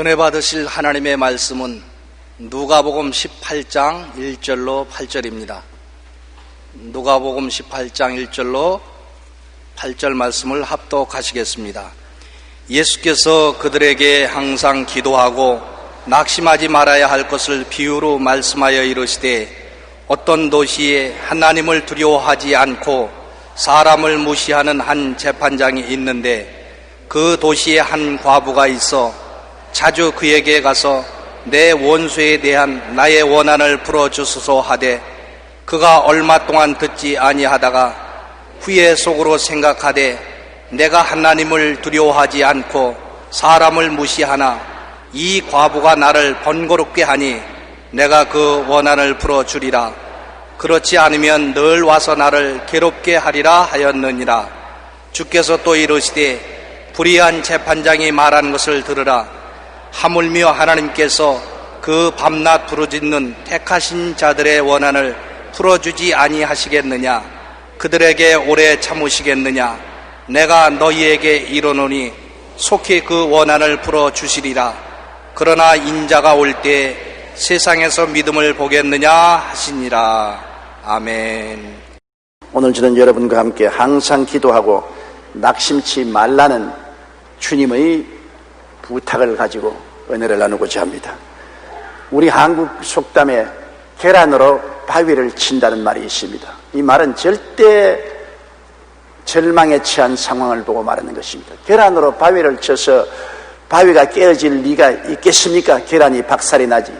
은혜 받으실 하나님의 말씀은 누가복음 18장 1절로 8절입니다. 누가복음 18장 1절로 8절 말씀을 합독하시겠습니다. 예수께서 그들에게 항상 기도하고 낙심하지 말아야 할 것을 비유로 말씀하여 이르시되, 어떤 도시에 하나님을 두려워하지 않고 사람을 무시하는 한 재판장이 있는데, 그 도시에 한 과부가 있어 자주 그에게 가서 내 원수에 대한 나의 원한을 풀어주소서 하되, 그가 얼마 동안 듣지 아니하다가 후에 속으로 생각하되, 내가 하나님을 두려워하지 않고 사람을 무시하나 이 과부가 나를 번거롭게 하니 내가 그 원한을 풀어주리라. 그렇지 않으면 늘 와서 나를 괴롭게 하리라 하였느니라. 주께서 또 이르시되, 불의한 재판장이 말한 것을 들으라. 하물며 하나님께서 그 밤낮 부르짖는 택하신 자들의 원한을 풀어주지 아니하시겠느냐? 그들에게 오래 참으시겠느냐? 내가 너희에게 이르노니 속히 그 원한을 풀어주시리라. 그러나 인자가 올 때 세상에서 믿음을 보겠느냐 하시니라. 아멘. 오늘 저는 여러분과 함께 항상 기도하고 낙심치 말라는 주님의 부탁을 가지고 은혜를 나누고자 합니다. 우리 한국 속담에 계란으로 바위를 친다는 말이 있습니다. 이 말은 절대 절망에 처한 상황을 보고 말하는 것입니다. 계란으로 바위를 쳐서 바위가 깨어질 리가 있겠습니까? 계란이 박살이 나지.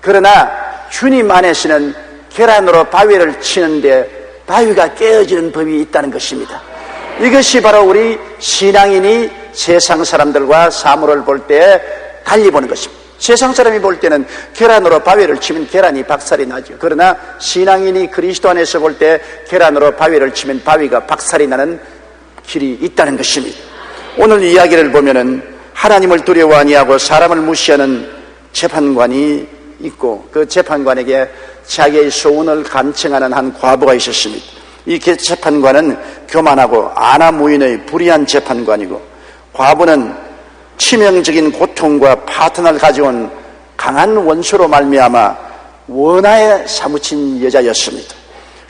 그러나 주님 안에서는 계란으로 바위를 치는데 바위가 깨어지는 법이 있다는 것입니다. 이것이 바로 우리 신앙인이 세상 사람들과 사물을 볼 때 달리 보는 것입니다. 세상 사람이 볼 때는 계란으로 바위를 치면 계란이 박살이 나죠. 그러나 신앙인이 그리스도 안에서 볼 때 계란으로 바위를 치면 바위가 박살이 나는 길이 있다는 것입니다. 오늘 이야기를 보면은 하나님을 두려워 아니하고 사람을 무시하는 재판관이 있고, 그 재판관에게 자기의 소원을 간청하는 한 과부가 있었습니다. 이 재판관은 교만하고 아나무인의 불의한 재판관이고, 과부는 치명적인 고통과 파탄을 가져온 강한 원수로 말미암아 원한에 사무친 여자였습니다.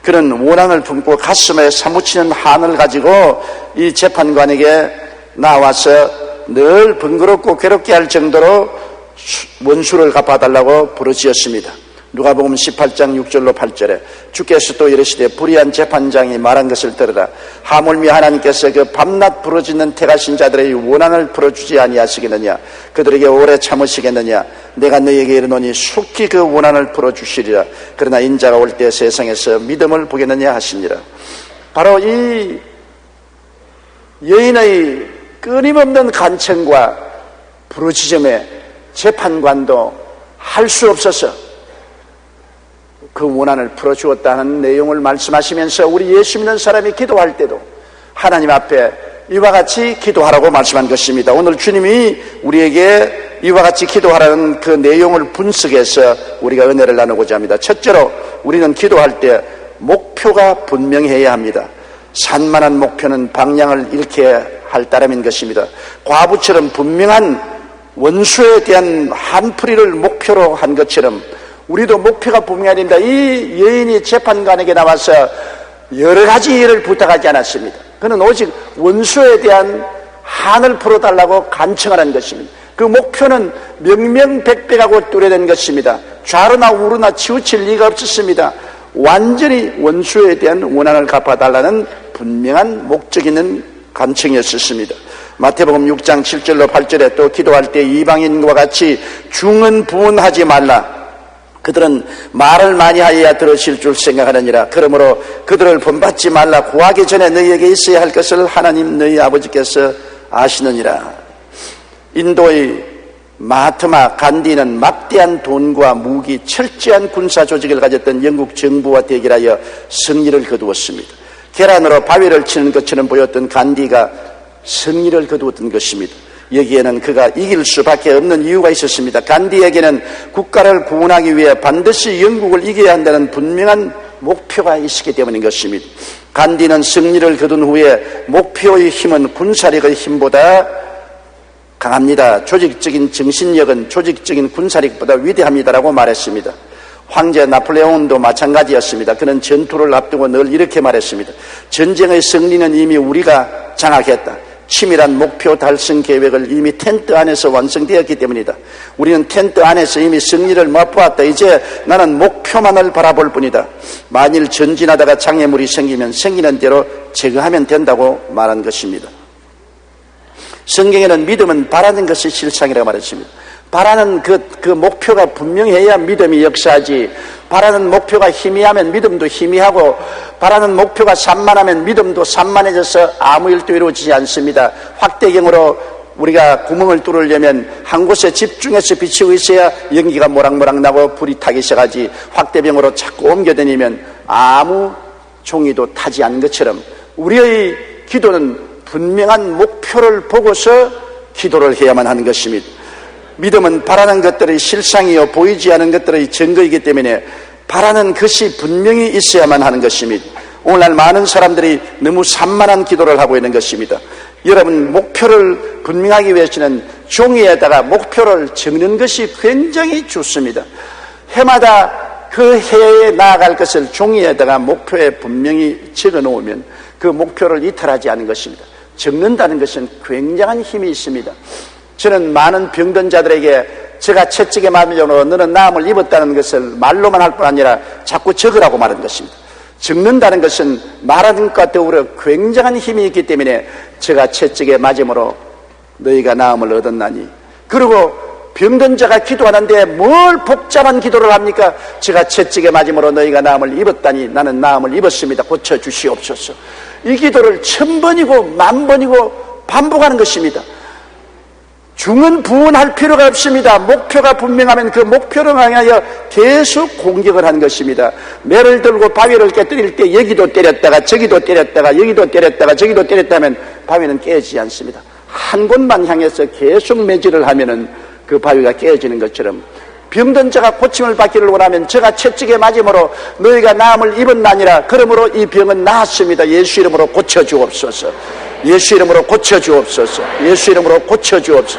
그런 원한을 품고 가슴에 사무치는 한을 가지고 이 재판관에게 나와서 늘 번거롭고 괴롭게 할 정도로 원수를 갚아달라고 부르짖었습니다. 누가복음 18장 6절로 8절에 주께서 또 이르시되, 불의한 재판장이 말한 것을 들으라. 하물며 하나님께서 그 밤낮 부르짖는 택하신 자들의 원한을 풀어주지 아니하시겠느냐? 그들에게 오래 참으시겠느냐? 내가 너희에게 이르노니 속히 그 원한을 풀어주시리라. 그러나 인자가 올 때 세상에서 믿음을 보겠느냐 하시니라. 바로 이 여인의 끊임없는 간청과 부르짖음에 재판관도 할 수 없어서 그 원한을 풀어주었다는 내용을 말씀하시면서 우리 예수 믿는 사람이 기도할 때도 하나님 앞에 이와 같이 기도하라고 말씀한 것입니다. 오늘 주님이 우리에게 이와 같이 기도하라는 그 내용을 분석해서 우리가 은혜를 나누고자 합니다. 첫째로 우리는 기도할 때 목표가 분명해야 합니다. 산만한 목표는 방향을 잃게 할 따름인 것입니다. 과부처럼 분명한 원수에 대한 한풀이를 목표로 한 것처럼 우리도 목표가 분명해야 됩니다. 이 여인이 재판관에게 나와서 여러 가지 일을 부탁하지 않았습니다. 그는 오직 원수에 대한 한을 풀어달라고 간청하는 것입니다. 그 목표는 명명백백하고 뚜렷한 것입니다. 좌로나 우로나 치우칠 리가 없었습니다. 완전히 원수에 대한 원한을 갚아달라는 분명한 목적 있는 간청이었습니다. 마태복음 6장 7절로 8절에 또 기도할 때 이방인과 같이 중언부언하지 말라. 그들은 말을 많이 하여야 들으실 줄 생각하느니라. 그러므로 그들을 본받지 말라. 구하기 전에 너희에게 있어야 할 것을 하나님 너희 아버지께서 아시느니라. 인도의 마하트마 간디는 막대한 돈과 무기, 철저한 군사 조직을 가졌던 영국 정부와 대결하여 승리를 거두었습니다. 계란으로 바위를 치는 것처럼 보였던 간디가 승리를 거두었던 것입니다. 여기에는 그가 이길 수밖에 없는 이유가 있었습니다. 간디에게는 국가를 구원하기 위해 반드시 영국을 이겨야 한다는 분명한 목표가 있었기 때문인 것입니다. 간디는 승리를 거둔 후에 목표의 힘은 군사력의 힘보다 강합니다. 조직적인 정신력은 조직적인 군사력보다 위대합니다라고 말했습니다. 황제 나폴레옹도 마찬가지였습니다. 그는 전투를 앞두고 늘 이렇게 말했습니다. 전쟁의 승리는 이미 우리가 장악했다. 치밀한 목표 달성 계획을 이미 텐트 안에서 완성되었기 때문이다. 우리는 텐트 안에서 이미 승리를 맛보았다. 이제 나는 목표만을 바라볼 뿐이다. 만일 전진하다가 장애물이 생기면 생기는 대로 제거하면 된다고 말한 것입니다. 성경에는 믿음은 바라는 것이 실상이라고 말했습니다. 바라는 그 목표가 분명해야 믿음이 역사하지, 바라는 목표가 희미하면 믿음도 희미하고, 바라는 목표가 산만하면 믿음도 산만해져서 아무 일도 이루어지지 않습니다. 확대경으로 우리가 구멍을 뚫으려면 한 곳에 집중해서 비치고 있어야 연기가 모락모락 나고 불이 타기 시작하지, 확대병으로 자꾸 옮겨다니면 아무 종이도 타지 않은 것처럼 우리의 기도는 분명한 목표를 보고서 기도를 해야만 하는 것입니다. 믿음은 바라는 것들의 실상이요 보이지 않은 것들의 증거이기 때문에 바라는 것이 분명히 있어야만 하는 것입니다. 오늘날 많은 사람들이 너무 산만한 기도를 하고 있는 것입니다. 여러분, 목표를 분명하기 위해서는 종이에다가 목표를 적는 것이 굉장히 좋습니다. 해마다 그 해에 나아갈 것을 종이에다가 목표에 분명히 적어 놓으면 그 목표를 이탈하지 않은 것입니다. 적는다는 것은 굉장한 힘이 있습니다. 저는 많은 병든 자들에게 제가 채찍에 맞으므로 너는 나음을 입었다는 것을 말로만 할 뿐 아니라 자꾸 적으라고 말한 것입니다. 적는다는 것은 말하는 것과 더불어 굉장한 힘이 있기 때문에 제가 채찍에 맞음으로 너희가 나음을 얻었나니, 그리고 병든 자가 기도하는데 뭘 복잡한 기도를 합니까? 제가 채찍에 맞음으로 너희가 나음을 입었다니 나는 나음을 입었습니다. 고쳐주시옵소서. 이 기도를 1000번이고 10,000번이고 반복하는 것입니다. 중은 부은할 필요가 없습니다. 목표가 분명하면 그 목표를 향하여 계속 공격을 하는 것입니다. 매를 들고 바위를 깨뜨릴 때 여기도 때렸다가 저기도 때렸다가 여기도 때렸다가 저기도 때렸다면 바위는 깨지지 않습니다. 한 곳만 향해서 계속 매질을 하면은 그 바위가 깨어지는 것처럼, 병든 자가 고침을 받기를 원하면 제가 채찍에 맞음으로 너희가 나음을 입었나니라. 그러므로 이 병은 나았습니다. 예수 이름으로 고쳐주옵소서. 예수 이름으로 고쳐주옵소서. 예수 이름으로 고쳐주옵소서.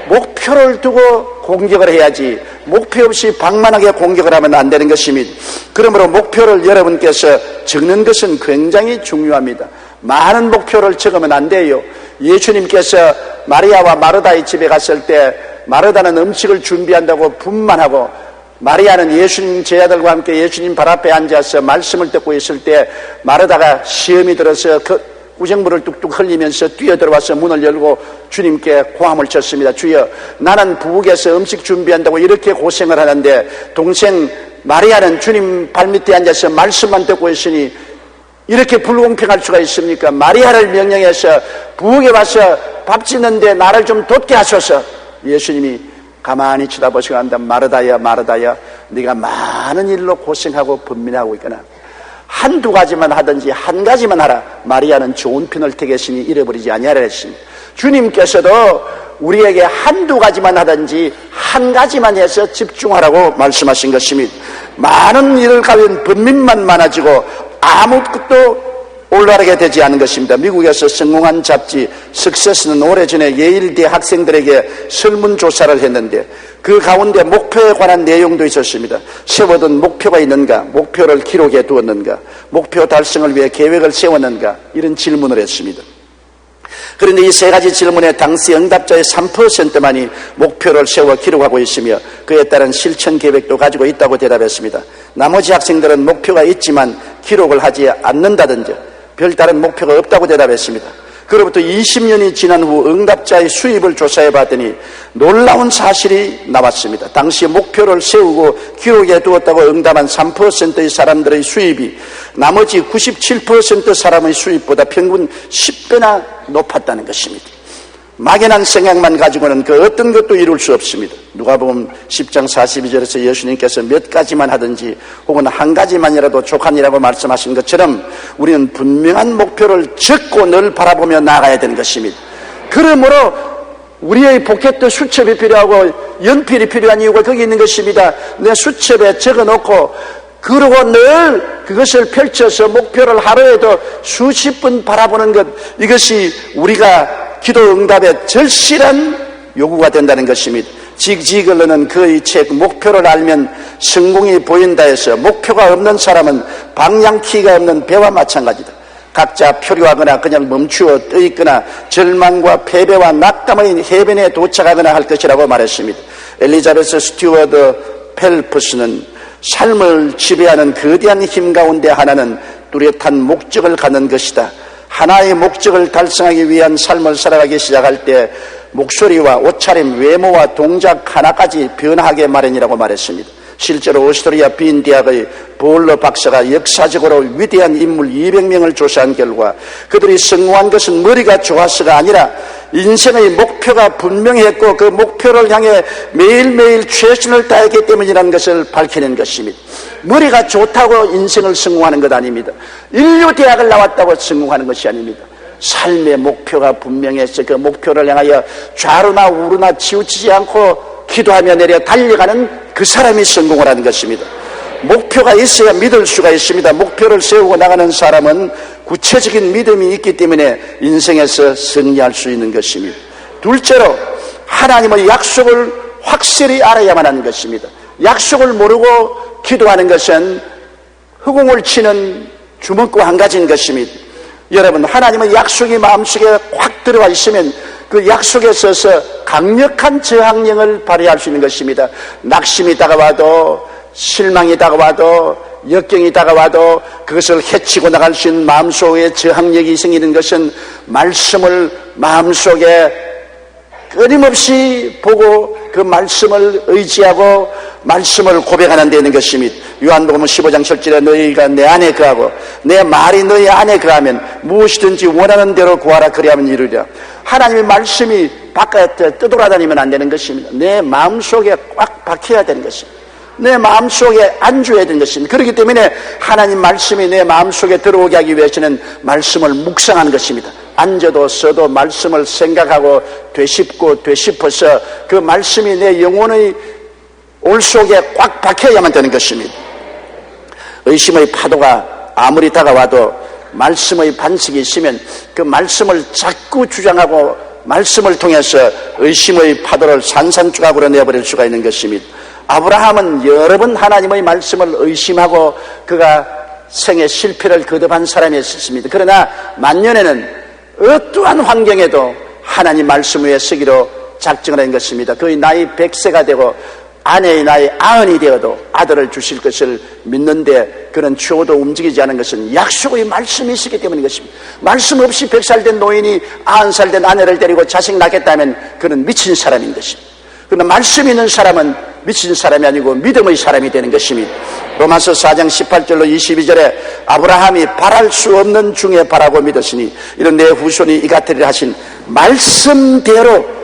목표를 두고 공격을 해야지, 목표 없이 방만하게 공격을 하면 안 되는 것입니다. 그러므로 목표를 여러분께서 적는 것은 굉장히 중요합니다. 많은 목표를 적으면 안 돼요. 예수님께서 마리아와 마르다의 집에 갔을 때 마르다는 음식을 준비한다고 분만하고, 마리아는 예수님 제자들과 함께 예수님 발 앞에 앉아서 말씀을 듣고 있을 때 마르다가 시험이 들어서 그 구정물을 뚝뚝 흘리면서 뛰어들어와서 문을 열고 주님께 고함을 쳤습니다. 주여, 나는 부엌에서 음식 준비한다고 이렇게 고생을 하는데 동생 마리아는 주님 발밑에 앉아서 말씀만 듣고 있으니 이렇게 불공평할 수가 있습니까? 마리아를 명령해서 부엌에 와서 밥 짓는데 나를 좀 돕게 하소서. 예수님이 가만히 쳐다보시고 한다. 마르다야, 마르다야, 네가 많은 일로 고생하고 번민하고 있거나 한두 가지만 하든지 한 가지만 하라. 마리아는 좋은 편을 택했으니 잃어버리지 아니하라 했습니다. 주님께서도 우리에게 한두 가지만 하든지 한 가지만 해서 집중하라고 말씀하신 것입니다. 많은 일을 가면 번민만 많아지고 아무것도 올라가게 되지 않은 것입니다. 미국에서 성공한 잡지 석세스는 오래전에 예일대 학생들에게 설문조사를 했는데 그 가운데 목표에 관한 내용도 있었습니다. 세워둔 목표가 있는가? 목표를 기록해 두었는가? 목표 달성을 위해 계획을 세웠는가? 이런 질문을 했습니다. 그런데 이 세 가지 질문에 당시 응답자의 3%만이 목표를 세워 기록하고 있으며 그에 따른 실천 계획도 가지고 있다고 대답했습니다. 나머지 학생들은 목표가 있지만 기록을 하지 않는다든지 별다른 목표가 없다고 대답했습니다. 그로부터 20년이 지난 후 응답자의 수입을 조사해 봤더니 놀라운 사실이 나왔습니다. 당시 목표를 세우고 기록해 두었다고 응답한 3%의 사람들의 수입이 나머지 97% 사람의 수입보다 평균 10배나 높았다는 것입니다. 막연한 생각만 가지고는 그 어떤 것도 이룰 수 없습니다. 누가복음 10장 42절에서 예수님께서 몇 가지만 하든지 혹은 한 가지만이라도 족하니라고 말씀하신 것처럼 우리는 분명한 목표를 적고 늘 바라보며 나아가야 되는 것입니다. 그러므로 우리의 포켓도 수첩이 필요하고 연필이 필요한 이유가 거기 있는 것입니다. 내 수첩에 적어놓고 그러고 늘 그것을 펼쳐서 목표를 하루에도 수십 분 바라보는 것, 이것이 우리가 기도 응답의 절실한 요구가 된다는 것입니다. 지글러는 그의 책 목표를 알면 성공이 보인다 해서 목표가 없는 사람은 방향키가 없는 배와 마찬가지다. 각자 표류하거나 그냥 멈추어 떠있거나 절망과 패배와 낙담의 해변에 도착하거나 할 것이라고 말했습니다. 엘리자베스 스튜어드 펠프스는 삶을 지배하는 거대한 힘 가운데 하나는 뚜렷한 목적을 갖는 것이다. 하나의 목적을 달성하기 위한 삶을 살아가기 시작할 때 목소리와 옷차림, 외모와 동작 하나까지 변하게 마련이라고 말했습니다. 실제로 오스트리아 빈 대학의 볼러 박사가 역사적으로 위대한 인물 200명을 조사한 결과 그들이 성공한 것은 머리가 좋아서가 아니라 인생의 목표가 분명했고 그 목표를 향해 매일매일 최선을 다했기 때문이라는 것을 밝혀낸 것입니다. 머리가 좋다고 인생을 성공하는 것 아닙니다. 인류대학을 나왔다고 성공하는 것이 아닙니다. 삶의 목표가 분명해서 그 목표를 향하여 좌로나 우로나 치우치지 않고 기도하며 내려 달려가는 그 사람이 성공을 하는 것입니다. 목표가 있어야 믿을 수가 있습니다. 목표를 세우고 나가는 사람은 구체적인 믿음이 있기 때문에 인생에서 승리할 수 있는 것입니다. 둘째로 하나님의 약속을 확실히 알아야만 하는 것입니다. 약속을 모르고 기도하는 것은 허공을 치는 주먹과 한 가지인 것입니다. 여러분, 하나님의 약속이 마음속에 확 들어와 있으면 그 약속에 있어서 강력한 저항력을 발휘할 수 있는 것입니다. 낙심이 다가와도, 실망이 다가와도, 역경이 다가와도 그것을 헤치고 나갈 수 있는 마음속에 저항력이 생기는 것은 말씀을 마음속에 끊임없이 보고 그 말씀을 의지하고 말씀을 고백하는 데 있는 것입니다. 요한복음 15장 7절에 너희가 내 안에 거하고 내 말이 너희 안에 거하면 무엇이든지 원하는 대로 구하라 그리하면 이루리라. 하나님의 말씀이 바깥에 떠돌아다니면 안 되는 것입니다. 내 마음속에 꽉 박혀야 되는 것입니다. 내 마음속에 안주해야 되는 것입니다. 그렇기 때문에 하나님 말씀이 내 마음속에 들어오게 하기 위해서는 말씀을 묵상하는 것입니다. 앉아도 서도 말씀을 생각하고 되씹고 되씹어서 그 말씀이 내 영혼의 올 속에 꽉 박혀야만 되는 것입니다. 의심의 파도가 아무리 다가와도 말씀의 반석이 있으면 그 말씀을 자꾸 주장하고 말씀을 통해서 의심의 파도를 산산조각으로 내버릴 수가 있는 것입니다. 아브라함은 여러 번 하나님의 말씀을 의심하고 그가 생애 실패를 거듭한 사람이었습니다. 그러나 만년에는 어떠한 환경에도 하나님 말씀 위에 서기로 작정을 한 것입니다. 그의 나이 100세가 되고 아내의 나이 90이 되어도 아들을 주실 것을 믿는데 그런 추호도 움직이지 않은 것은 약속의 말씀이 있었기 때문인 것입니다. 말씀 없이 100살 된 노인이 90살 된 아내를 데리고 자식 낳겠다면 그는 미친 사람인 것입니다. 그러나 말씀 있는 사람은 미친 사람이 아니고 믿음의 사람이 되는 것입니다. 로마서 4장 18절로 22절에 아브라함이 바랄 수 없는 중에 바라고 믿었으니 이런 내 후손이 이 같으리라 하신 말씀대로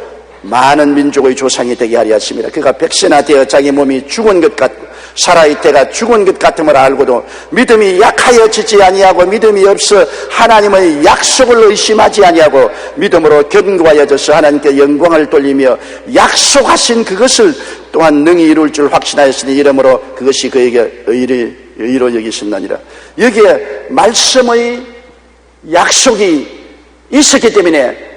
많은 민족의 조상이 되게 하리 하십니다. 그가 100세나 되어 자기 몸이 죽은 것 같고 살아있다가 죽은 것 같음을 알고도 믿음이 약하여지지 아니하고 믿음이 없어 하나님의 약속을 의심하지 아니하고 믿음으로 견고하여져서 하나님께 영광을 돌리며 약속하신 그것을 또한 능히 이룰 줄 확신하였으니 이러므로 그것이 그에게 의로 여기셨느니라. 여기에 말씀의 약속이 있었기 때문에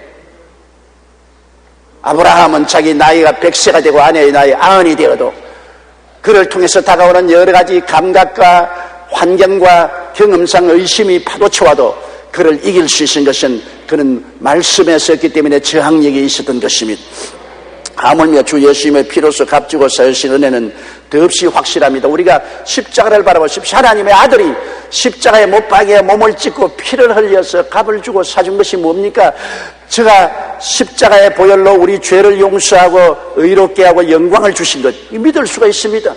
아브라함은 자기 나이가 100세가 되고 아내의 나이 90이 되어도 그를 통해서 다가오는 여러 가지 감각과 환경과 경험상 의심이 파도쳐와도 그를 이길 수 있는 것은 그는 말씀에 섰기 때문에 저항력이 있었던 것입니다. 하물며 주 예수님의 피로서 값지고 사유신 은혜는 더없이 확실합니다. 우리가 십자가를 바라보십시오. 하나님의 아들이 십자가에 못 박여 몸을 찢고 피를 흘려서 값을 주고 사준 것이 뭡니까? 제가 십자가의 보혈로 우리 죄를 용서하고 의롭게 하고 영광을 주신 것, 믿을 수가 있습니다.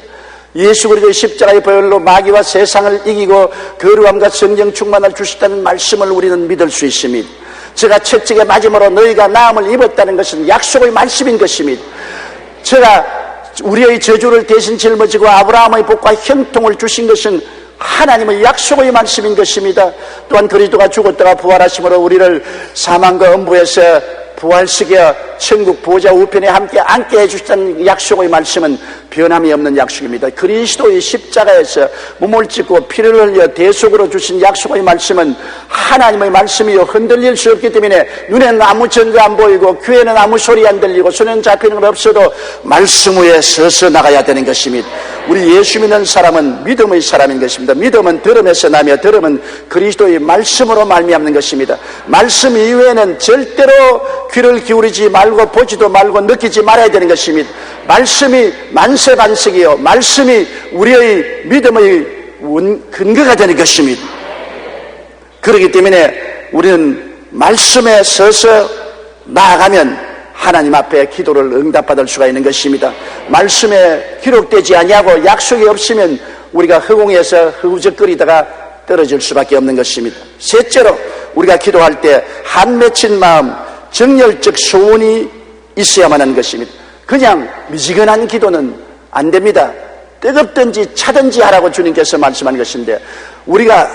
예수 그리스도의 십자가의 보혈로 마귀와 세상을 이기고 거룩함과 성령 충만을 주셨다는 말씀을 우리는 믿을 수 있습니다. 제가 채찍에 맞음으로 너희가 나음을 입었다는 것은 약속의 말씀인 것입니다. 제가 우리의 저주를 대신 짊어지고 아브라함의 복과 형통을 주신 것은 하나님의 약속의 말씀인 것입니다. 또한 그리스도가 죽었다가 부활하심으로 우리를 사망과 음부에서 부활시켜 천국 보좌 우편에 함께 앉게 해주셨다는 약속의 말씀은 변함이 없는 약속입니다. 그리스도의 십자가에서 몸을 찢고 피를 흘려 대속으로 주신 약속의 말씀은 하나님의 말씀이요 흔들릴 수 없기 때문에 눈에는 아무 증거 안 보이고 귀에는 아무 소리 안 들리고 손에는 잡히는 건 없어도 말씀 위에 서서 나가야 되는 것입니다. 우리 예수 믿는 사람은 믿음의 사람인 것입니다. 믿음은 들음에서 나며 들음은 그리스도의 말씀으로 말미암는 것입니다. 말씀 이외에는 절대로 귀를 기울이지 말고 보지도 말고 느끼지 말아야 되는 것입니다. 말씀이 만세반석이요 말씀이 우리의 믿음의 근거가 되는 것입니다. 그렇기 때문에 우리는 말씀에 서서 나아가면 하나님 앞에 기도를 응답받을 수가 있는 것입니다. 말씀에 기록되지 아니하고 약속이 없으면 우리가 허공에서 허우적거리다가 떨어질 수밖에 없는 것입니다. 셋째로 우리가 기도할 때 한 맺힌 마음, 정열적 소원이 있어야만 하는 것입니다. 그냥 미지근한 기도는 안 됩니다. 뜨겁든지 차든지 하라고 주님께서 말씀한 것인데 우리가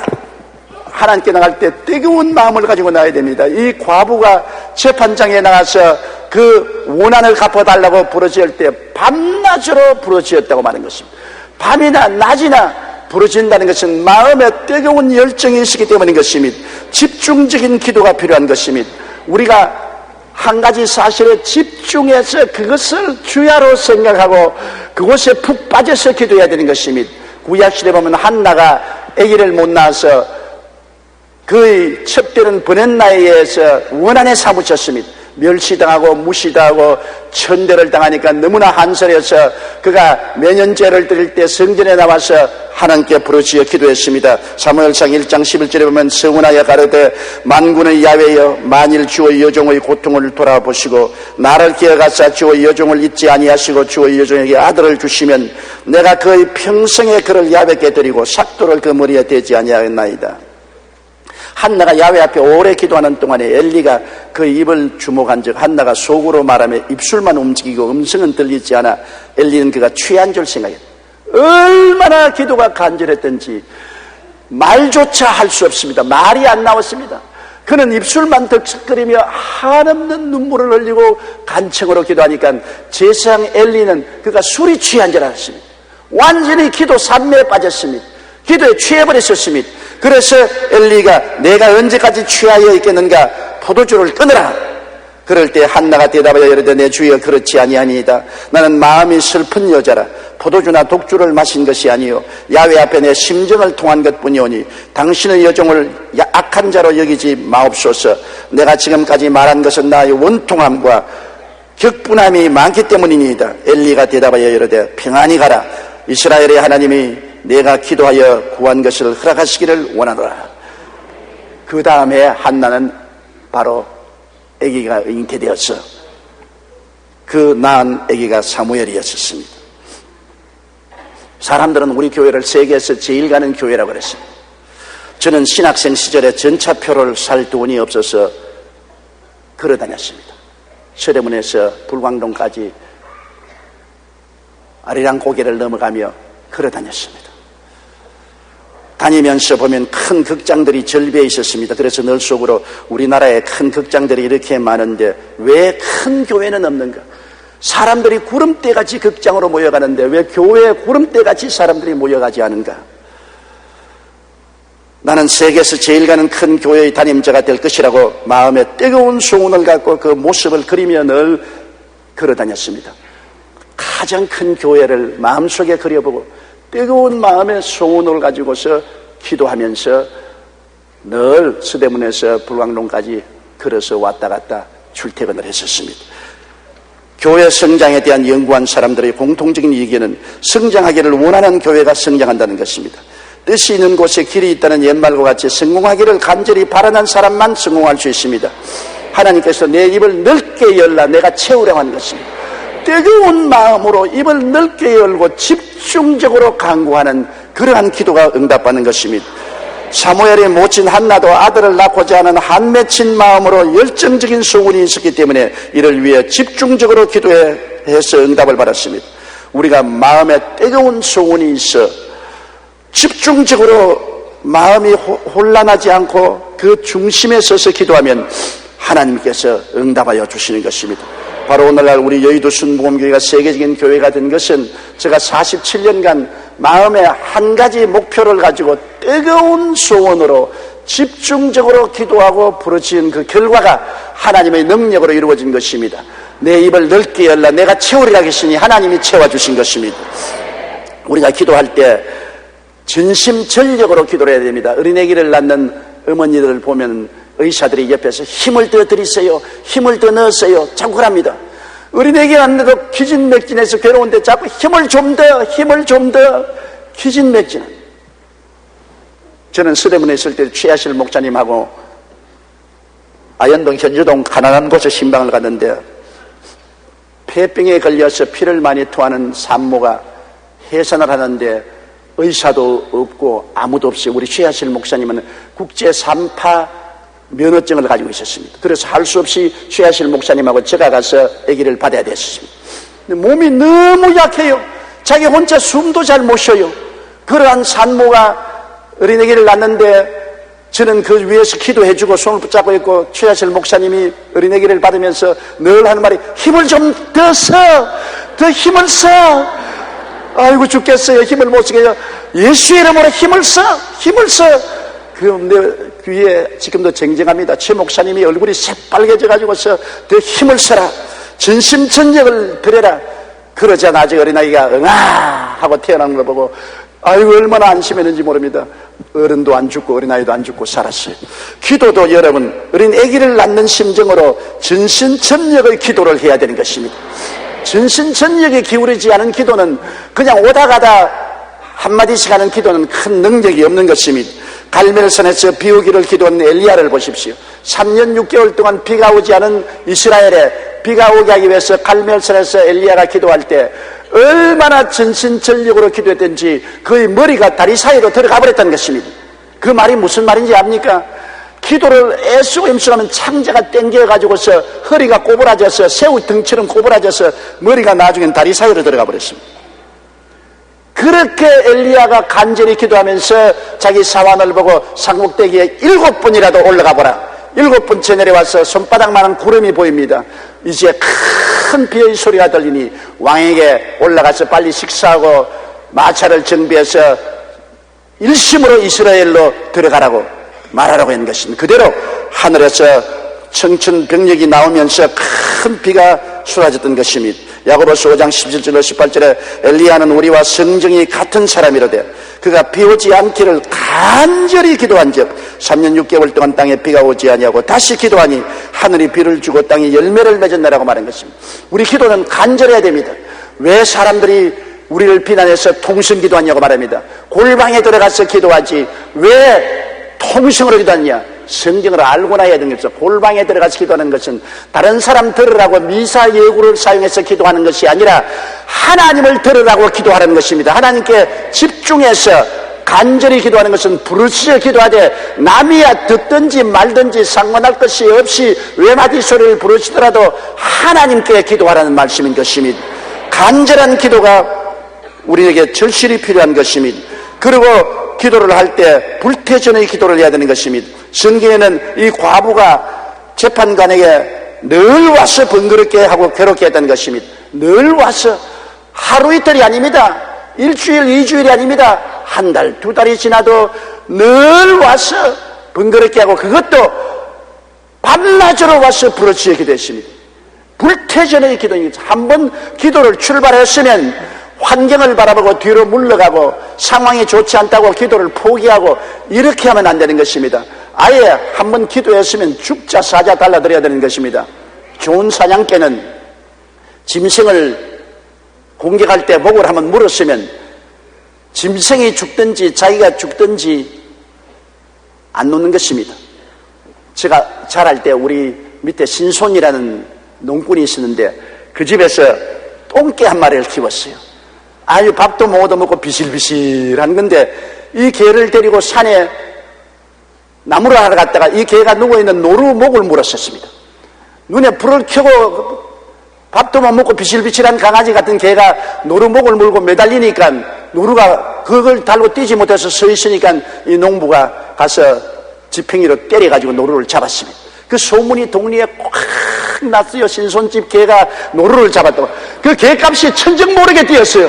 하나님께 나갈 때 뜨거운 마음을 가지고 나가야 됩니다. 이 과부가 재판장에 나가서 그 원한을 갚아달라고 부르짖을 때 밤낮으로 부르짖었다고 말하는 것입니다. 밤이나 낮이나 부르짖는다는 것은 마음에 뜨거운 열정이 있기 때문인 것입니다. 집중적인 기도가 필요한 것입니다. 우리가 한 가지 사실에 집중해서 그것을 주야로 생각하고 그곳에 푹 빠져서 기도해야 되는 것입니다. 구약시대에 보면 한나가 아기를 못 낳아서 그의 첩되는 버는 나이에서 원한에 사무쳤습니다. 멸시당하고 무시당하고 천대를 당하니까 너무나 한설해서 그가 매년제를 드릴 때 성전에 나와서 하나님께 부르짖어 기도했습니다. 사무엘상 1장 11절에 보면 서운하여 가로되 만군의 야훼여 만일 주의 여종의 고통을 돌아보시고 나를 기억하사 주의 여종을 잊지 아니하시고 주의 여종에게 아들을 주시면 내가 그의 평생에 그를 야곱게 드리고 삭도를 그 머리에 대지 아니하였나이다. 한나가 야훼 앞에 오래 기도하는 동안에 엘리가 그 입을 주목한 즉 한나가 속으로 말하며 입술만 움직이고 음성은 들리지 않아 엘리는 그가 취한 줄 생각했다. 얼마나 기도가 간절했던지 말조차 할 수 없습니다. 말이 안 나왔습니다. 그는 입술만 덕석거리며 한없는 눈물을 흘리고 간청으로 기도하니까 제사장 엘리는 그가 술이 취한 줄 알았습니다. 완전히 기도 산매에 빠졌습니다. 기도에 취해버렸었습니다. 그래서 엘리가 내가 언제까지 취하여 있겠는가 포도주를 끊으라. 그럴 때 한나가 대답하여 이르되 내 주여 그렇지 아니하니이다. 나는 마음이 슬픈 여자라 포도주나 독주를 마신 것이 아니요 야훼 앞에 내 심정을 통한 것뿐이오니 당신의 여종을 악한 자로 여기지 마옵소서. 내가 지금까지 말한 것은 나의 원통함과 격분함이 많기 때문이니이다. 엘리가 대답하여 이르되 평안히 가라. 이스라엘의 하나님이 내가 기도하여 구한 것을 허락하시기를 원하노라. 그 다음에 한나는 바로 아기가 잉태되어서 그 낳은 아기가 사무엘이었습니다. 사람들은 우리 교회를 세계에서 제일 가는 교회라고 그랬습니다. 저는 신학생 시절에 전차표를 살 돈이 없어서 걸어다녔습니다. 서대문에서 불광동까지 아리랑 고개를 넘어가며 걸어다녔습니다. 다니면서 보면 큰 극장들이 절비해 있었습니다. 그래서 늘 속으로 우리나라에 큰 극장들이 이렇게 많은데 왜 큰 교회는 없는가? 사람들이 구름대같이 극장으로 모여가는데 왜 교회에 구름대같이 사람들이 모여가지 않은가? 나는 세계에서 제일 가는 큰 교회의 담임자가 될 것이라고 마음에 뜨거운 소원을 갖고 그 모습을 그리며 늘 걸어다녔습니다. 가장 큰 교회를 마음속에 그려보고 뜨거운 마음의 소원을 가지고서 기도하면서 늘 서대문에서 불광동까지 걸어서 왔다 갔다 출퇴근을 했었습니다. 교회 성장에 대한 연구한 사람들의 공통적인 의견은 성장하기를 원하는 교회가 성장한다는 것입니다. 뜻이 있는 곳에 길이 있다는 옛말과 같이 성공하기를 간절히 바라는 사람만 성공할 수 있습니다. 하나님께서 내 입을 넓게 열라 내가 채우려고 하는 것입니다. 뜨거운 마음으로 입을 넓게 열고 집중적으로 간구하는 그러한 기도가 응답받는 것입니다. 사무엘의 모친 한나도 아들을 낳고자 하는 한 맺힌 마음으로 열정적인 소원이 있었기 때문에 이를 위해 집중적으로 기도해서 응답을 받았습니다. 우리가 마음에 뜨거운 소원이 있어 집중적으로 마음이 혼란하지 않고 그 중심에 서서 기도하면 하나님께서 응답하여 주시는 것입니다. 바로 오늘날 우리 여의도 순복음교회가 세계적인 교회가 된 것은 제가 47년간 마음에 한 가지 목표를 가지고 뜨거운 소원으로 집중적으로 기도하고 부르짖은 그 결과가 하나님의 능력으로 이루어진 것입니다. 내 입을 넓게 열라 내가 채우리라 하시니 하나님이 채워주신 것입니다. 우리가 기도할 때 전심전력으로 기도를 해야 됩니다. 어린애기를 낳는 어머니들을 보면 의사들이 옆에서 힘을 더 드리세요, 힘을 더 넣으세요 자꾸 그럽니다. 어린애기 낳는데도 기진맥진해서 괴로운데 자꾸 힘을 좀 더 기진맥진. 저는 서대문에 있을 때 최하실 목사님하고 아현동 현주동 가난한 곳에 신방을 갔는데 폐병에 걸려서 피를 많이 토하는 산모가 해산을 하는데 의사도 없고 아무도 없이 우리 최하실 목사님은 국제 3파 면허증을 가지고 있었습니다. 그래서 할 수 없이 최하실 목사님하고 제가 가서 아기를 받아야 됐습니다. 몸이 너무 약해요. 자기 혼자 숨도 잘 못 쉬어요. 그러한 산모가 어린아기를 낳는데 저는 그 위에서 기도해주고 손을 붙잡고 있고 최하실 목사님이 어린아기를 받으면서 늘 하는 말이 힘을 좀 더 힘을 써. 아이고 죽겠어요. 힘을 못 쓰겠어요. 예수의 이름으로 힘을 써. 그럼 내 귀에 지금도 쟁쟁합니다. 최 목사님이 얼굴이 새빨개져 가지고서 더 힘을 써라. 전심전력을 드려라. 그러자 아직 어린아이가 응아 하고 태어나는 걸 보고 아이고 얼마나 안심했는지 모릅니다. 어른도 안 죽고 어린아이도 안 죽고 살았어요. 기도도 여러분 어린 아기를 낳는 심정으로 전심전력의 기도를 해야 되는 것입니다. 전심전력에 기울이지 않은 기도는 그냥 오다 가다 한마디씩 하는 기도는 큰 능력이 없는 것입니다. 갈멜산에서 비 오기를 기도한 엘리야를 보십시오. 3년 6개월 동안 비가 오지 않은 이스라엘에 비가 오게 하기 위해서 갈멜산에서 엘리야가 기도할 때 얼마나 전심전력으로 기도했던지 그의 머리가 다리 사이로 들어가 버렸다는 것입니다. 그 말이 무슨 말인지 압니까? 기도를 애쓰고 힘쓰면 창자가 땡겨가지고서 허리가 꼬부라져서 새우 등처럼 꼬부라져서 머리가 나중엔 다리 사이로 들어가 버렸습니다. 그렇게 엘리야가 간절히 기도하면서 자기 사환을 보고 상목대기에 7번이라도 올라가 보라. 7번째 내려와서 손바닥만한 구름이 보입니다. 이제 큰 비의 소리가 들리니 왕에게 올라가서 빨리 식사하고 마차를 정비해서 일심으로 이스라엘로 들어가라고 말하라고 하는 것입니다. 그대로 하늘에서 청천벽력이 나오면서 큰 비가 쏟아졌던 것입니다. 야고보서 5장 17절로 18절에 엘리야는 우리와 성정이 같은 사람이로되 그가 비 오지 않기를 간절히 기도한즉 3년 6개월 동안 땅에 비가 오지 아니하고 다시 기도하니 하늘이 비를 주고 땅이 열매를 맺었나라고 말한 것입니다. 우리 기도는 간절해야 됩니다. 왜 사람들이 우리를 비난해서 통성 기도하냐고 말합니다. 골방에 들어가서 기도하지 왜 통성으로 기도하냐? 성경을 알고나 해야 되는 것이죠. 골방에 들어가서 기도하는 것은 다른 사람 들으라고 미사 예구를 사용해서 기도하는 것이 아니라 하나님을 들으라고 기도하는 것입니다. 하나님께 집중해서 간절히 기도하는 것은 부르짖어 기도하되 남이야 듣든지 말든지 상관할 것이 없이 외마디 소리를 부르짖더라도 하나님께 기도하라는 말씀인 것입니다. 간절한 기도가 우리에게 절실히 필요한 것입니다. 그리고 기도를 할 때 불태전의 기도를 해야 되는 것입니다. 성경에는 이 과부가 재판관에게 늘 와서 번거롭게 하고 괴롭게 했다는 것입니다. 늘 와서 하루 이틀이 아닙니다. 일주일, 2주일이 아닙니다. 한 달, 2달이 지나도 늘 와서 번거롭게 하고 그것도 밤낮으로 와서 부르짖어 기도했습니다. 불태전의 기도입니다. 한번 기도를 출발했으면 환경을 바라보고 뒤로 물러가고 상황이 좋지 않다고 기도를 포기하고 이렇게 하면 안 되는 것입니다. 아예 한번 기도했으면 죽자 사자 달라드려야 되는 것입니다. 좋은 사냥개는 짐승을 공격할 때 목을 한번 물었으면 짐승이 죽든지 자기가 죽든지 안 놓는 것입니다. 제가 자랄 때 우리 밑에 신손이라는 농꾼이 있었는데 그 집에서 똥개 한 마리를 키웠어요. 아유 밥도 못 얻어먹고 비실비실한 건데 이 개를 데리고 산에 나무를 하러 갔다가 이 개가 누워있는 노루목을 물었었습니다. 눈에 불을 켜고 밥도 못 먹고 비실비실한 강아지 같은 개가 노루목을 물고 매달리니까 노루가 그걸 달고 뛰지 못해서 서 있으니까 이 농부가 가서 지팡이로 때려가지고 노루를 잡았습니다. 그 소문이 동리에 꽉 났어요. 신손집 개가 노루를 잡았다고. 그 개값이 천정 모르게 뛰었어요.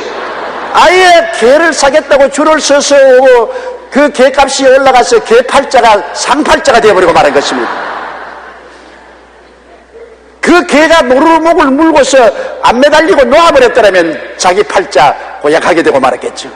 아예 개를 사겠다고 줄을 서서 오고 그 개값이 올라가서 개팔자가 상팔자가 되어버리고 말한 것입니다. 그 개가 노루목을 물고서 안 매달리고 놓아버렸더라면 자기 팔자 고약하게 되고 말았겠죠.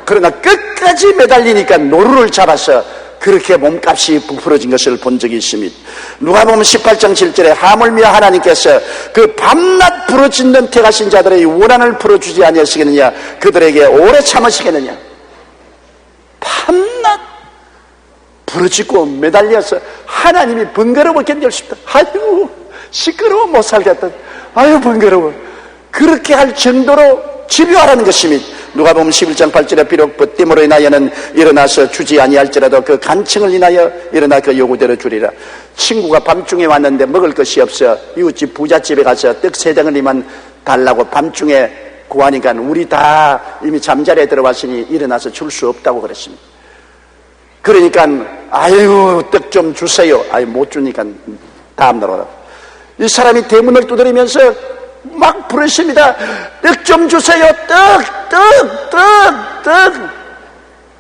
그러나 끝까지 매달리니까 노루를 잡아서 그렇게 몸값이 부풀어진 것을 본 적이 있습니다. 누가복음 18장 7절에 하물며 하나님께서 그 밤낮 부르짖는 택하신 자들의 원한을 풀어주지 아니하시겠느냐, 그들에게 오래 참으시겠느냐. 밤낮 부르짖고 매달려서 하나님이 번거로워 견딜 수 있다. 아유 시끄러워 못 살겠다. 아유 번거로워. 그렇게 할 정도로 집요하라는 것입니다. 누가복음 11장 8절에 비록 벗됨으로 인하여는 일어나서 주지 아니할지라도 그 간청을 인하여 일어나 그 요구대로 주리라. 친구가 밤중에 왔는데 먹을 것이 없어 이웃집 부잣집에 가서 떡 3덩어리만 달라고 밤중에 구하니까 우리 다 이미 잠자리에 들어왔으니 일어나서 줄 수 없다고 그랬습니다. 그러니까 아유 떡 좀 주세요. 아유 못 주니까 다음날 오라고. 이 사람이 대문을 두드리면서 막 부르십니다. 떡 좀 주세요. 떡.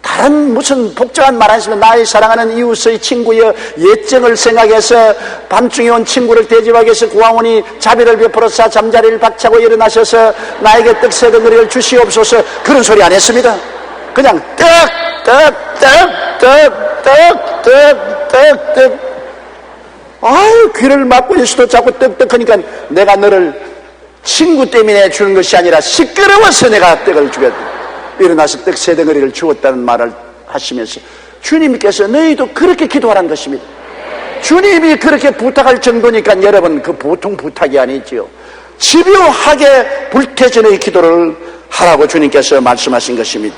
다른 무슨 복잡한 말 하시면 나의 사랑하는 이웃의 친구여 예정을 생각해서 밤중에 온 친구를 대접하기 위해서 구왕원이 자비를 베풀어서 잠자리를 박차고 일어나셔서 나에게 떡 3덩어리를 주시옵소서. 그런 소리 안 했습니다. 그냥 떡. 아유 귀를 막고 있어도 자꾸 떡떡하니까 내가 너를 친구 때문에 주는 것이 아니라 시끄러워서 내가 떡을 주겠다. 일어나서 떡 3덩어리를 주었다는 말을 하시면서 주님께서 너희도 그렇게 기도하라는 것입니다. 주님이 그렇게 부탁할 정도니까 여러분 그 보통 부탁이 아니지요. 집요하게 불태전의 기도를 하라고 주님께서 말씀하신 것입니다.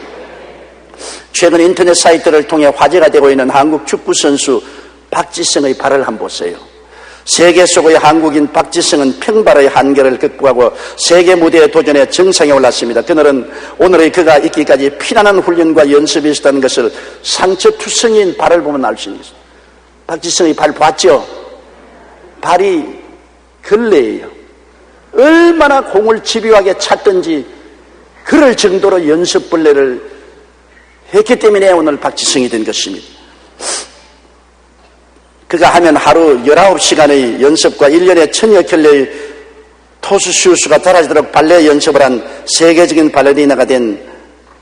최근 인터넷 사이트를 통해 화제가 되고 있는 한국 축구선수 박지성의 발을 한번 보세요. 세계 속의 한국인 박지성은 평발의 한계를 극복하고 세계 무대에 도전해 정상에 올랐습니다. 그날은 오늘의 그가 있기까지 피나는 훈련과 연습이 있었다는 것을 상처투성이인 발을 보면 알 수 있습니다. 박지성의 발 봤죠? 발이 걸레예요. 얼마나 공을 집요하게 찼든지 그럴 정도로 연습벌레를 했기 때문에 오늘 박지성이 된 것입니다. 그가 하면 하루 19시간의 연습과 1년에 1000여 켤레의 토수슈수가 달아지도록 발레 연습을 한 세계적인 발레리나가 된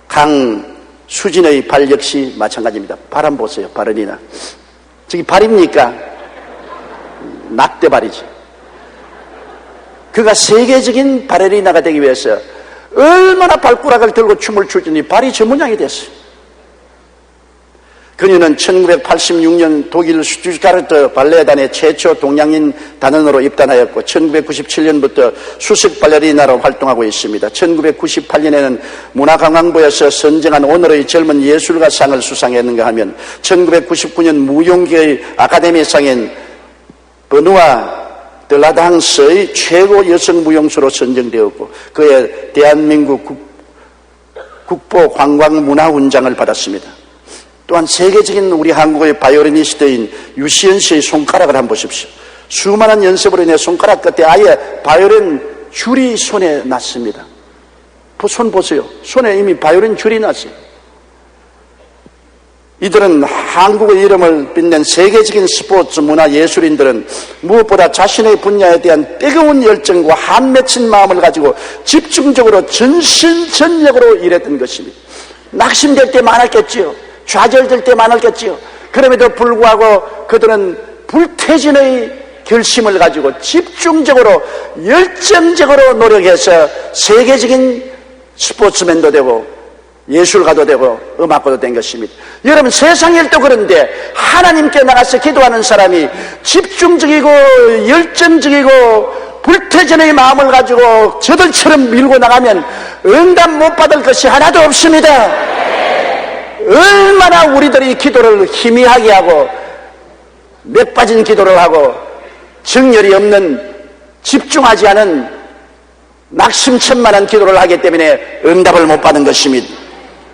강수진의 발 역시 마찬가지입니다. 발 한번 보세요. 발레리나. 저기 발입니까? 낙대발이죠. 그가 세계적인 발레리나가 되기 위해서 얼마나 발가락을 들고 춤을 추더니 발이 저 모양이 됐어요. 그녀는 1986년 독일 슈투트가르트 발레단의 최초 동양인 단원으로 입단하였고 1997년부터 수석 발레리나로 활동하고 있습니다. 1998년에는 문화관광부에서 선정한 오늘의 젊은 예술가상을 수상했는가 하면 1999년 무용계의 아카데미상인 버누아 들라당스의 최고 여성 무용수로 선정되었고 그의 대한민국 국보관광문화훈장을 받았습니다. 또한 세계적인 우리 한국의 바이올리니스트인 유시연 씨의 손가락을 한번 보십시오. 수많은 연습으로 인해 손가락 끝에 아예 바이올린 줄이 손에 났습니다. 손 보세요. 손에 이미 바이올린 줄이 났어요. 이들은 한국의 이름을 빛낸 세계적인 스포츠 문화 예술인들은 무엇보다 자신의 분야에 대한 뜨거운 열정과 한맺힌 마음을 가지고 집중적으로 전신전력으로 일했던 것입니다. 낙심될 때 많았겠지요. 좌절될 때 많았겠지요. 그럼에도 불구하고 그들은 불태진의 결심을 가지고 집중적으로 열정적으로 노력해서 세계적인 스포츠맨도 되고 예술가도 되고 음악가도 된 것입니다. 여러분 세상 일도 그런데 하나님께 나가서 기도하는 사람이 집중적이고 열정적이고 불태전의 마음을 가지고 저들처럼 밀고 나가면 응답 못 받을 것이 하나도 없습니다. 얼마나 우리들이 기도를 희미하게 하고 몇 빠진 기도를 하고 정열이 없는 집중하지 않은 낙심천만한 기도를 하기 때문에 응답을 못 받은 것입니다.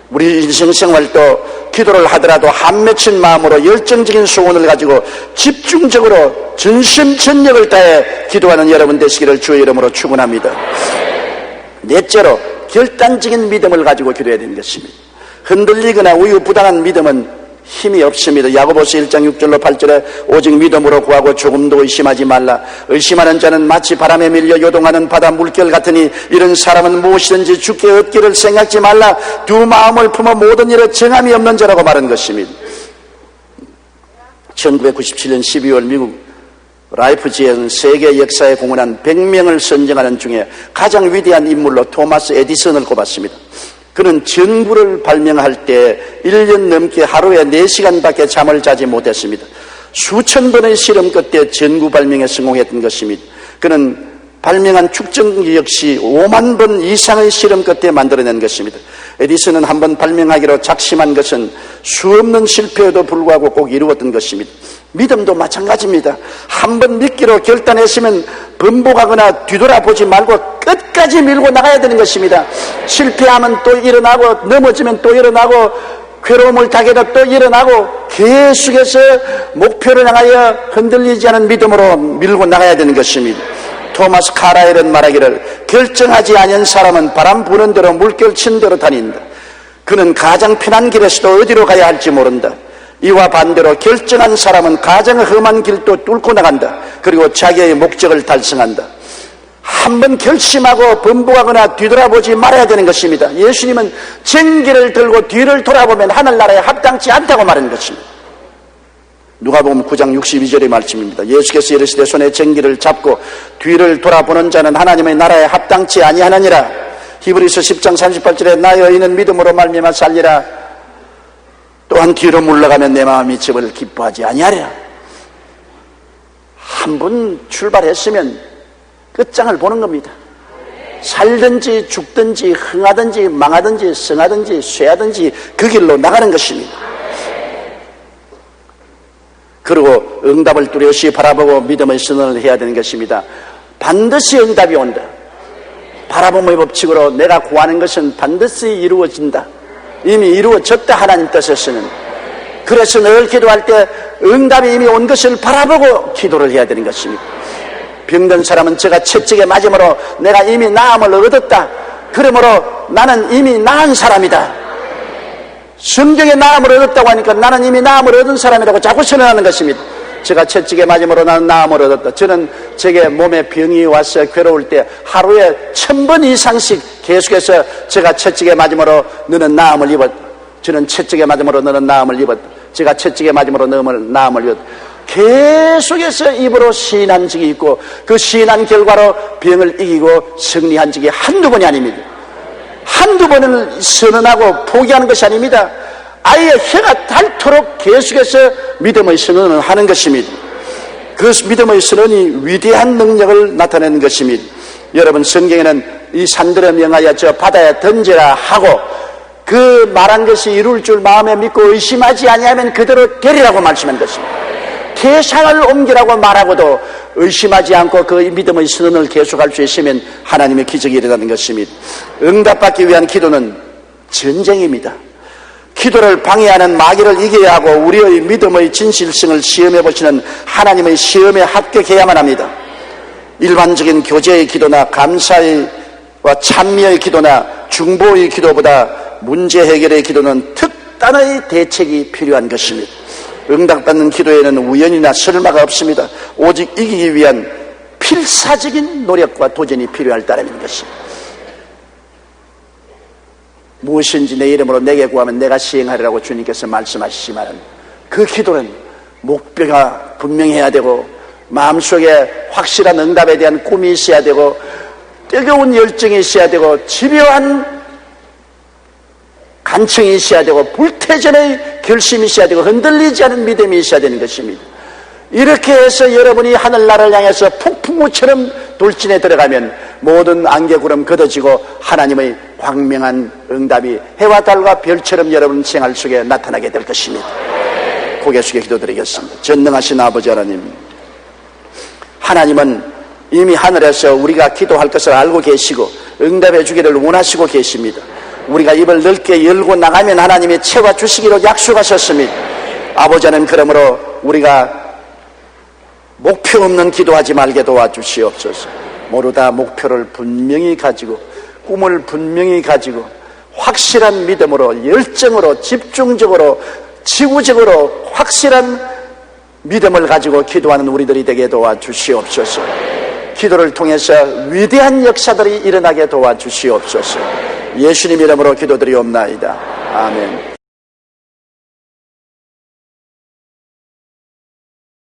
우리 인생생활도 기도를 하더라도 한 맺힌 마음으로 열정적인 소원을 가지고 집중적으로 전심전력을 다해 기도하는 여러분 되시기를 주의 이름으로 축원합니다. 넷째로 결단적인 믿음을 가지고 기도해야 되는 것입니다. 흔들리거나 우유부단한 믿음은 힘이 없습니다. 야고보서 1장 6절로 8절에 오직 믿음으로 구하고 조금도 의심하지 말라. 의심하는 자는 마치 바람에 밀려 요동하는 바다 물결 같으니 이런 사람은 무엇이든지 주께 얻기를 생각지 말라. 두 마음을 품어 모든 일에 정함이 없는 자라고 말한 것입니다. 1997년 12월 미국 라이프지에는 세계 역사에 공헌한 100명을 선정하는 중에 가장 위대한 인물로 토마스 에디슨을 꼽았습니다. 그는 전구를 발명할 때 1년 넘게 하루에 4시간밖에 잠을 자지 못했습니다. 수천 번의 실험 끝에 전구 발명에 성공했던 것입니다. 그는 발명한 축전기 역시 5만 번 이상의 실험 끝에 만들어낸 것입니다. 에디슨은 한번 발명하기로 작심한 것은 수없는 실패에도 불구하고 꼭 이루었던 것입니다. 믿음도 마찬가지입니다. 한번 믿기로 결단했으면 번복하거나 뒤돌아보지 말고 끝까지 밀고 나가야 되는 것입니다. 실패하면 또 일어나고 넘어지면 또 일어나고 괴로움을 당해도 또 일어나고 계속해서 목표를 향하여 흔들리지 않은 믿음으로 밀고 나가야 되는 것입니다. 토마스 카라일은 말하기를 결정하지 않은 사람은 바람 부는 대로 물결 친 대로 다닌다. 그는 가장 편한 길에서도 어디로 가야 할지 모른다. 이와 반대로 결정한 사람은 가장 험한 길도 뚫고 나간다. 그리고 자기의 목적을 달성한다. 한번 결심하고 번복하거나 뒤돌아보지 말아야 되는 것입니다. 예수님은 쟁기를 들고 뒤를 돌아보면 하늘나라에 합당치 않다고 말하는 것입니다. 누가복음 9장 62절의 말씀입니다. 예수께서 이르시되 손에 쟁기를 잡고 뒤를 돌아보는 자는 하나님의 나라에 합당치 아니하느니라. 히브리서 10장 38절에 나의 의인은 믿음으로 말미암아 살리라. 또한 뒤로 물러가면 내 마음이 저를 기뻐하지 아니하리라. 한 번 출발했으면 끝장을 보는 겁니다. 살든지 죽든지 흥하든지 망하든지 성하든지 쇠하든지 그 길로 나가는 것입니다. 그리고 응답을 뚜렷이 바라보고 믿음의 선언을 해야 되는 것입니다. 반드시 응답이 온다. 바라봄의 법칙으로 내가 구하는 것은 반드시 이루어진다. 이미 이루어졌다. 하나님 뜻에서는. 그래서 늘 기도할 때 응답이 이미 온 것을 바라보고 기도를 해야 되는 것입니다. 병든 사람은 제가 채찍에 맞음으로 내가 이미 나음을 얻었다. 그러므로 나는 이미 나은 사람이다. 성경에 나음을 얻었다고 하니까 나는 이미 나음을 얻은 사람이라고 자꾸 선언하는 것입니다. 제가 채찍에 맞음으로 나는 나음을 얻었다. 저는 제게 몸에 병이 와서 괴로울 때 하루에 1000번 이상씩 계속해서 제가 채찍에 맞음으로 너는 나음을 입었다. 저는 채찍에 맞음으로 너는 나음을 입었다. 제가 채찍에 맞음으로 너는 나음을 입었다. 계속해서 입으로 시인한 적이 있고 그 시인한 결과로 병을 이기고 승리한 적이 한두 번이 아닙니다. 한두 번을 선언하고 포기하는 것이 아닙니다. 아예 해가 닳도록 계속해서 믿음의 선언을 하는 것입니다. 그 믿음의 선언이 위대한 능력을 나타내는 것입니다. 여러분, 성경에는 이 산들을 명하여 저 바다에 던지라 하고 그 말한 것이 이룰 줄 마음에 믿고 의심하지 아니하면 그대로 되리라고 말씀한 것입니다. 태산을 옮기라고 말하고도 의심하지 않고 그 믿음의 선언을 계속할 수 있으면 하나님의 기적이 일어나는 것입니다. 응답받기 위한 기도는 전쟁입니다. 기도를 방해하는 마귀를 이겨야 하고 우리의 믿음의 진실성을 시험해 보시는 하나님의 시험에 합격해야만 합니다. 일반적인 교제의 기도나 감사와 찬미의 기도나 중보의 기도보다 문제 해결의 기도는 특단의 대책이 필요한 것입니다. 응답받는 기도에는 우연이나 설마가 없습니다. 오직 이기기 위한 필사적인 노력과 도전이 필요할 따름인 것입니다. 무엇인지 내 이름으로 내게 구하면 내가 시행하리라고 주님께서 말씀하시지만 그 기도는 목표가 분명해야 되고 마음속에 확실한 응답에 대한 꿈이 있어야 되고 뜨거운 열정이 있어야 되고 집요한 간청이 있어야 되고 불태전의 결심이 있어야 되고 흔들리지 않은 믿음이 있어야 되는 것입니다. 이렇게 해서 여러분이 하늘나라를 향해서 폭풍우처럼 돌진에 들어가면 모든 안개구름 걷어지고 하나님의 광명한 응답이 해와 달과 별처럼 여러분 생활 속에 나타나게 될 것입니다. 고개 숙여 기도드리겠습니다. 전능하신 아버지 하나님, 하나님은 이미 하늘에서 우리가 기도할 것을 알고 계시고 응답해 주기를 원하시고 계십니다. 우리가 입을 넓게 열고 나가면 하나님이 채워주시기로 약속하셨습니다. 아버지 하나님, 그러므로 우리가 목표 없는 기도하지 말게 도와주시옵소서. 모두 다 목표를 분명히 가지고, 꿈을 분명히 가지고, 확실한 믿음으로, 열정으로, 집중적으로, 지구적으로 확실한 믿음을 가지고 기도하는 우리들이 되게 도와주시옵소서. 기도를 통해서 위대한 역사들이 일어나게 도와주시옵소서. 예수님 이름으로 기도드리옵나이다. 아멘.